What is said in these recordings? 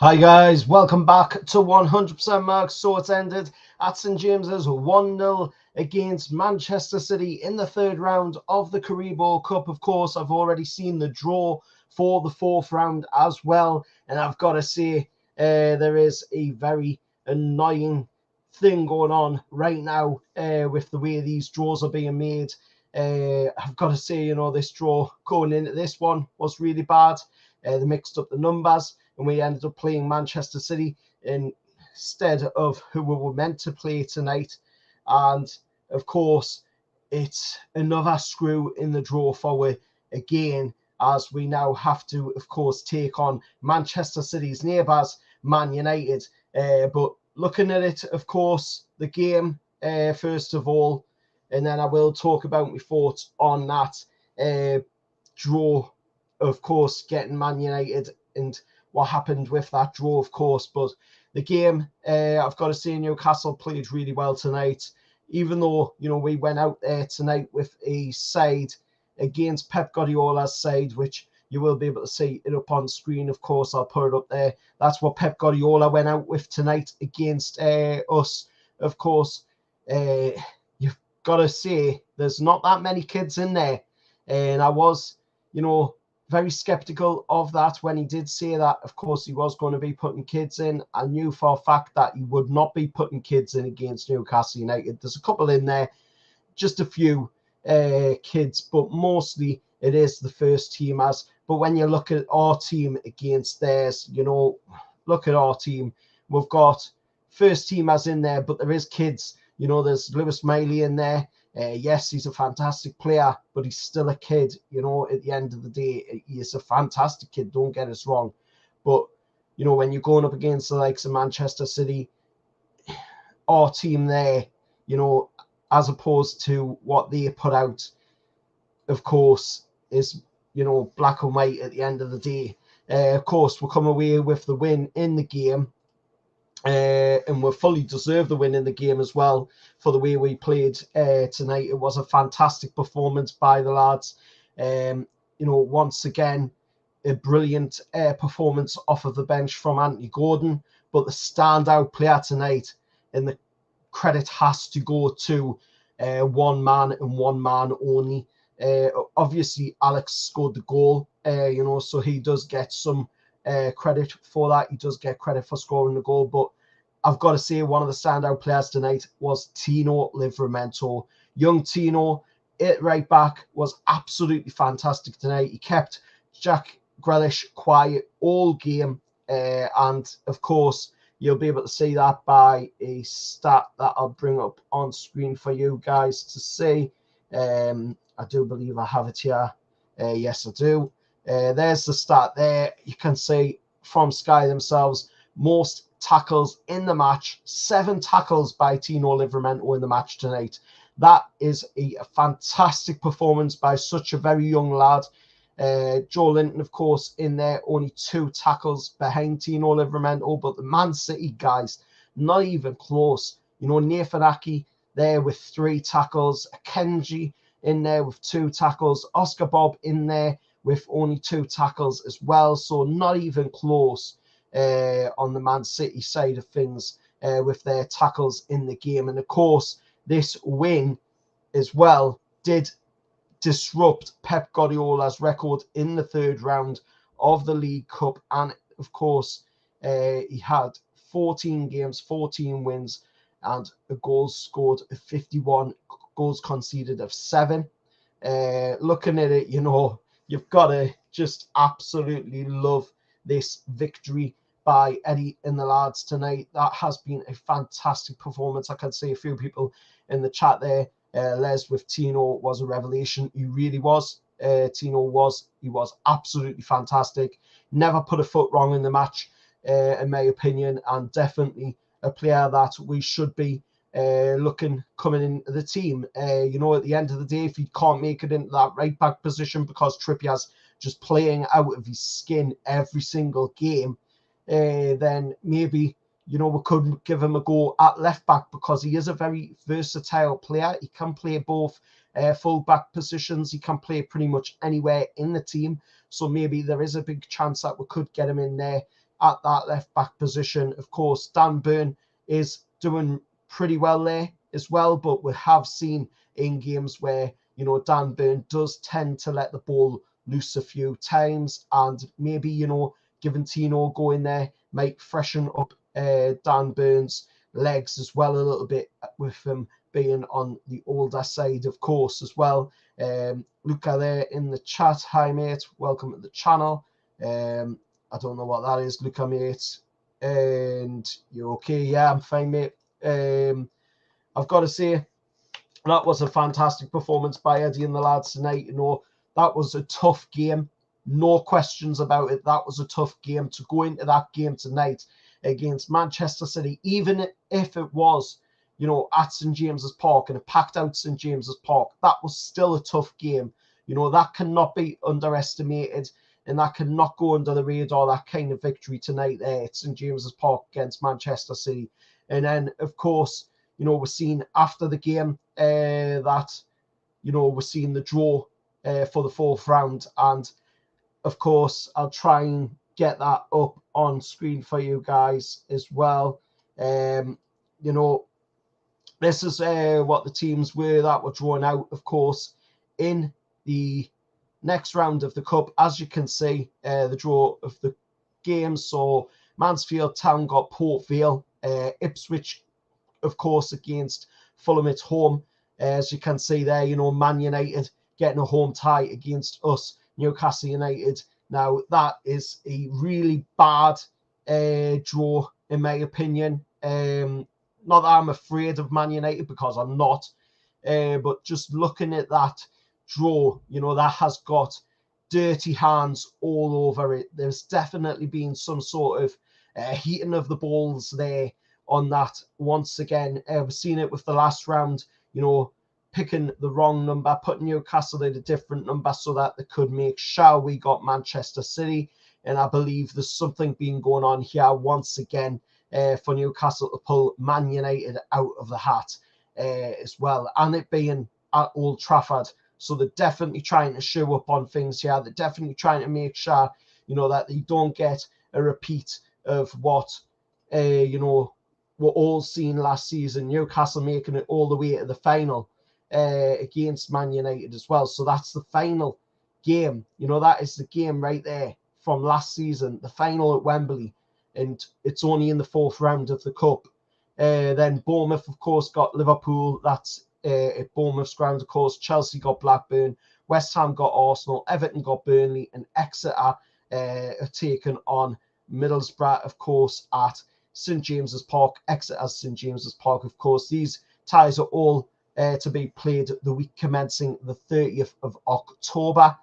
Hi guys, welcome back to 100% Marks. So it's ended at St James's 1-0 against Manchester City in the third round of the Carabao Cup. Of course, I've already seen the draw for the fourth round as well, and I've got to say there is a very annoying thing going on right now with the way these draws are being made. I've got to say, this draw going into this one was really bad. They mixed up the numbers, and we ended up playing Manchester City instead of who we were meant to play tonight. And of course, it's another screw in the draw forward again, as we now have to, of course, take on Manchester City's neighbours, Man United. But looking at it, of course, the game, first of all, and then I will talk about my thoughts on that draw, of course, getting Man United and what happened with that draw, of course. But the game, I've got to say, Newcastle played really well tonight. Even though, we went out there tonight with a side against Pep Guardiola's side, which you will be able to see it up on screen. Of course, I'll put it up there. That's what Pep Guardiola went out with tonight against us. Of course, you've got to say there's not that many kids in there. And I was, very skeptical of that when he did say that. Of course, he was going to be putting kids in. I knew for a fact that he would not be putting kids in against Newcastle United. There's a couple in there, just a few kids, but mostly it is the first teamers. But when you look at our team against theirs, look at our team. We've got first teamers in there, but there is kids. There's Lewis Miley in there. Yes, he's a fantastic player, but he's still a kid. At the end of the day, he is a fantastic kid. Don't get us wrong. But, when you're going up against the likes of Manchester City, our team there, as opposed to what they put out, of course, is, black and white at the end of the day. Of course, we'll come away with the win in the game. And we fully deserve the win in the game as well for the way we played tonight. It was a fantastic performance by the lads. Once again, a brilliant performance off of the bench from Anthony Gordon. But the standout player tonight, and the credit has to go to one man and one man only. Obviously, Alex scored the goal, so he does get some credit for that. He does get credit for scoring the goal, but I've got to say one of the standout players tonight was Tino Livramento. Young Tino, at right back, was absolutely fantastic tonight. He kept Jack Grealish quiet all game, and of course you'll be able to see that by a stat that I'll bring up on screen for you guys to see. I do believe I have it here. Yes, I do. There's the stat there. You can see from Sky themselves, most tackles in the match, 7 tackles by Tino Livramento in the match tonight. That is a fantastic performance by such a very young lad. Joe Linton, of course, in there, only 2 tackles behind Tino Livramento, but the Man City guys, not even close. Nathan Aki there with 3 tackles, Akenji in there with 2 tackles, Oscar Bob in there with only 2 tackles as well, so not even close on the Man City side of things with their tackles in the game. And of course, this win as well did disrupt Pep Guardiola's record in the third round of the League Cup. And of course, he had 14 games, 14 wins, and a goals scored of 51, goals conceded of 7. Looking at it, you've got to just absolutely love this victory by Eddie and the lads tonight. That has been a fantastic performance. I can see a few people in the chat there. Les with Tino was a revelation. He really was. He was absolutely fantastic. Never put a foot wrong in the match, in my opinion, and definitely a player that we should be looking coming into the team. At the end of the day, if he can't make it into that right back position because Trippier's just playing out of his skin every single game, then maybe we could give him a go at left back, because he is a very versatile player. He can play both full back positions. He can play pretty much anywhere in the team. So maybe there is a big chance that we could get him in there at that left back position. Of course, Dan Burn is doing pretty well there as well, but we have seen in games where, you know, Dan Burn does tend to let the ball loose a few times, and maybe, you know, giving Tino go in there might freshen up Dan Burn's legs as well a little bit, with him being on the older side, of course, as well. Luca there in the chat. Hi, mate. Welcome to the channel. I don't know what that is, Luca, mate. And you're okay? Yeah, I'm fine, mate. I've got to say, that was a fantastic performance by Eddie and the lads tonight. You know, that was a tough game. No questions about it. That was a tough game to go into that game tonight against Manchester City, even if it was, you know, at St James's Park and a packed out St James's Park. That was still a tough game. You know, that cannot be underestimated, and that cannot go under the radar, that kind of victory tonight there at St James's Park against Manchester City. And then, of course, you know, we're seeing after the game that, you know, we're seeing the draw for the fourth round. And, of course, I'll try and get that up on screen for you guys as well. You know, this is what the teams were that were drawn out, of course, in the next round of the Cup. As you can see, the draw of the games. So Mansfield Town got Port Vale, Ipswich, of course, against Fulham at home. As you can see there, you know, Man United getting a home tie against us, Newcastle United. Now, that is a really bad draw, in my opinion. Not that I'm afraid of Man United, because I'm not. But just looking at that draw, you know, that has got dirty hands all over it. There's definitely been some sort of heating of the balls there on that once again. We've seen it with the last round, you know, picking the wrong number, putting Newcastle at a different number so that they could make sure we got Manchester City. And I believe there's something being going on here once again for Newcastle to pull Man United out of the hat as well. And it being at Old Trafford. So they're definitely trying to show up on things here. They're definitely trying to make sure, you know, that they don't get a repeat of what, you know, we're all seeing last season. Newcastle making it all the way to the final against Man United as well. So that's the final game. You know, that is the game right there from last season, the final at Wembley. And it's only in the fourth round of the Cup. Then Bournemouth, of course, got Liverpool. That's at Bournemouth's ground, of course. Chelsea got Blackburn. West Ham got Arsenal. Everton got Burnley. And Exeter are taken on Middlesbrough, of course, at St James's Park. Exeter St James's Park, of course. These ties are all to be played the week commencing the 30th of October.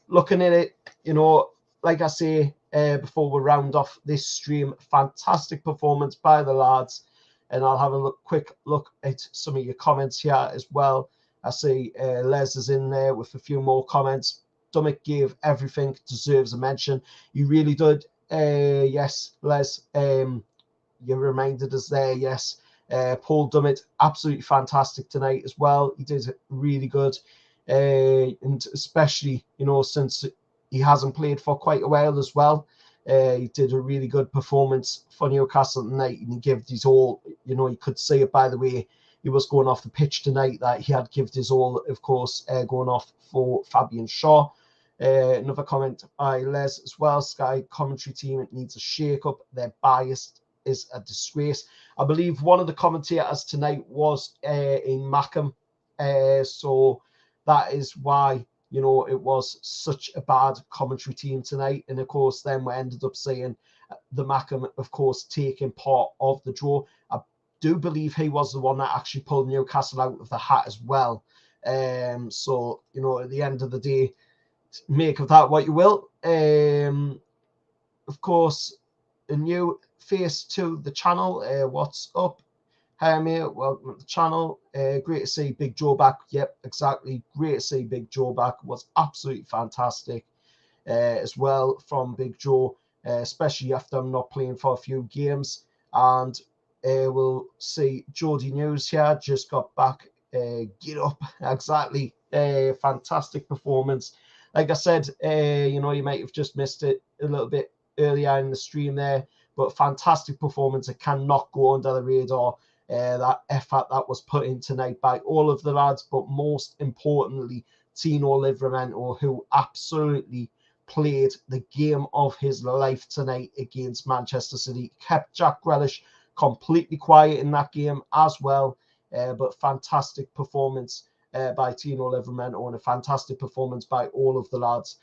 Looking at it, you know, like I say, before we round off this stream, fantastic performance by the lads. And I'll have a quick look at some of your comments here as well. I see Les is in there with a few more comments. Dummett gave everything, deserves a mention. You really did. Yes, Les, you reminded us there. Yes, Paul Dummett, absolutely fantastic tonight as well. He did really good. And especially, you know, since he hasn't played for quite a while as well. He did a really good performance for Newcastle tonight, and he gave his all. You know, you could see it by the way he was going off the pitch tonight, that he had given his all, of course, going off for Fabian Shaw. Another comment by Les as well. Sky commentary team, it needs a shake-up. Their bias is a disgrace. I believe one of the commentators tonight was in Mackham. So that is why, you know, it was such a bad commentary team tonight. And of course, then we ended up seeing the Mackham, of course, taking part of the draw. I do believe he was the one that actually pulled Newcastle out of the hat as well. So, you know, at the end of the day, make of that what you will. Of course, a new face to the channel. What's up? Hi, mate. Welcome to the channel. Great to see Big Joe back. Yep, exactly. Great to see Big Joe back. Was absolutely fantastic as well from Big Joe, especially after I'm not playing for a few games. And we'll see Jody News here. Just got back. Get up. Exactly. Fantastic performance. Like I said, you know, you might have just missed it a little bit earlier in the stream there. But fantastic performance. It cannot go under the radar. That effort that was put in tonight by all of the lads, but most importantly, Tino Livramento, who absolutely played the game of his life tonight against Manchester City. Kept Jack Grealish completely quiet in that game as well. But fantastic performance by Tino Livramento, and a fantastic performance by all of the lads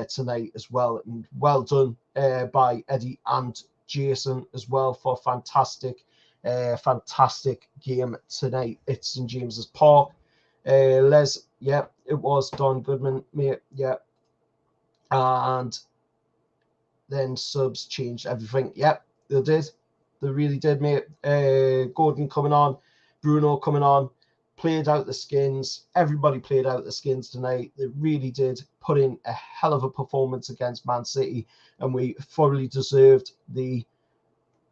tonight as well. And well done by Eddie and Jason as well for fantastic game tonight at St James's Park. Les, yeah, it was Don Goodman, mate, yeah. And then subs changed everything. Yep, they did. They really did, mate. Gordon coming on, Bruno coming on, played out the skins. Everybody played out the skins tonight. They really did put in a hell of a performance against Man City, and we thoroughly deserved the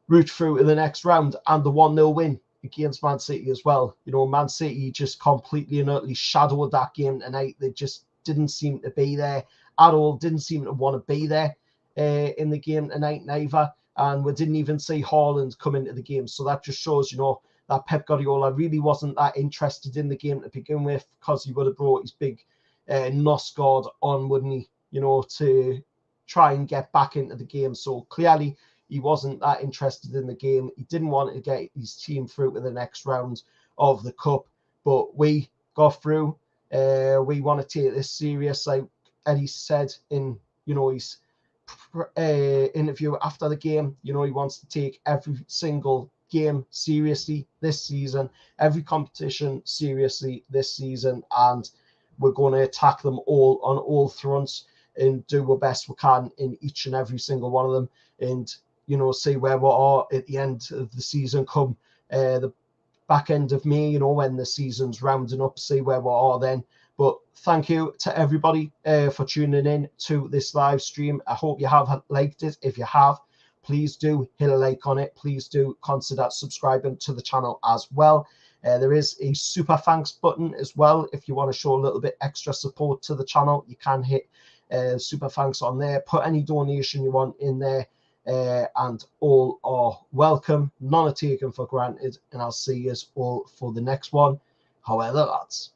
route through in the next round and the 1-0 win against Man City as well. You know, Man City just completely and utterly shadowed that game tonight. They just didn't seem to be there at all, didn't seem to want to be there in the game tonight neither. And we didn't even see Haaland come into the game. So that just shows, you know, that Pep Guardiola really wasn't that interested in the game to begin with, because he would have brought his big NUFC squad on, wouldn't he, you know, to try and get back into the game. So clearly he wasn't that interested in the game. He didn't want to get his team through to the next round of the cup. But we got through. We want to take this serious, like Eddie said in, you know, his interview after the game. You know, he wants to take every single game seriously this season, every competition seriously this season, and we're going to attack them all on all fronts and do our best we can in each and every single one of them, and, you know, see where we are at the end of the season, come the back end of May, you know, when the season's rounding up, see where we are then. But thank you to everybody for tuning in to this live stream. I hope you have liked it. If you have, please do hit a like on it. Please do consider subscribing to the channel as well. There is a super thanks button as well. If you want to show a little bit extra support to the channel, you can hit super thanks on there. Put any donation you want in there, and all are welcome. None are taken for granted, and I'll see you all for the next one. However, lads.